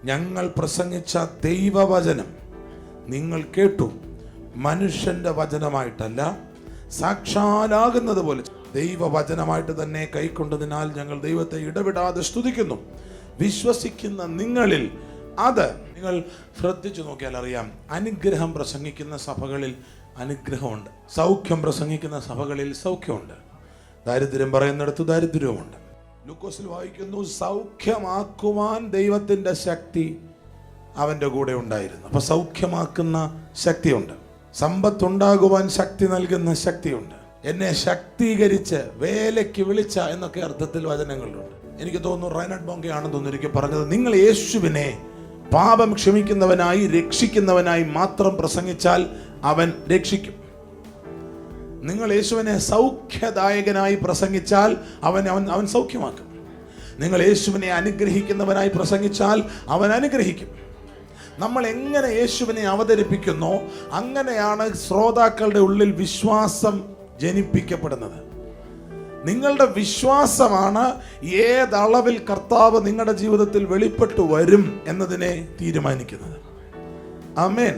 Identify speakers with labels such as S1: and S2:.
S1: ഞങ്ങൾ പ്രസംഗിച്ച ദൈവവചനം നിങ്ങൾ കേട്ടു, മനുഷ്യന്റെ വചനമായിട്ടല്ല, സാക്ഷാലാകുന്നത് പോലെ ദൈവവചനമായിട്ട് തന്നെ കൈക്കൊണ്ടതിനാൽ ഞങ്ങൾ ദൈവത്തെ ഇടവിടാതെ സ്തുതിക്കുന്നു. വിശ്വസിക്കുന്ന നിങ്ങളിൽ അത് നിങ്ങൾ ശ്രദ്ധിച്ചു നോക്കിയാൽ അറിയാം. അനുഗ്രഹം പ്രസംഗിക്കുന്ന സഭകളിൽ അനുഗ്രഹമുണ്ട്, സൗഖ്യം പ്രസംഗിക്കുന്ന സഭകളിൽ സൗഖ്യമുണ്ട്, ദാരിദ്ര്യം പറയുന്നിടത്ത് ദാരിദ്ര്യവുമുണ്ട്. ലൂക്കോസിൽ വായിക്കുന്നു, സൗഖ്യമാക്കുവാൻ ദൈവത്തിന്റെ ശക്തി അവന്റെ കൂടെ ഉണ്ടായിരുന്നു. അപ്പൊ സൗഖ്യമാക്കുന്ന ശക്തിയുണ്ട്, സമ്പത്തുണ്ടാകുവാൻ ശക്തി നൽകുന്ന ശക്തിയുണ്ട്. എന്നെ ശക്തീകരിച്ച് വേലയ്ക്ക് വിളിച്ച എന്നൊക്കെ അർത്ഥത്തിൽ വചനങ്ങളുണ്ട്. എനിക്ക് തോന്നുന്നു റൈനഡ് ബോങ്കെ ആണെന്ന് തോന്നുന്നു എനിക്ക് പറഞ്ഞത്, നിങ്ങൾ യേശുവിനെ പാപം ക്ഷമിക്കുന്നവനായി രക്ഷിക്കുന്നവനായി മാത്രം പ്രസംഗിച്ചാൽ അവൻ രക്ഷിക്കും. നിങ്ങൾ യേശുവിനെ സൗഖ്യദായകനായി പ്രസംഗിച്ചാൽ അവൻ സൗഖ്യമാക്കും. നിങ്ങൾ യേശുവിനെ അനുഗ്രഹിക്കുന്നവനായി പ്രസംഗിച്ചാൽ അവൻ അനുഗ്രഹിക്കും. നമ്മൾ എങ്ങനെ യേശുവിനെ അവതരിപ്പിക്കുന്നോ അങ്ങനെയാണ് ശ്രോതാക്കളുടെ ഉള്ളിൽ വിശ്വാസം ജനിപ്പിക്കപ്പെടുന്നത്. നിങ്ങളുടെ വിശ്വാസമാണ് ഏതളവിൽ കർത്താവ് നിങ്ങളുടെ ജീവിതത്തിൽ വെളിപ്പെട്ടു വരും എന്നതിനെ തീരുമാനിക്കുന്നത്. ആമേൻ.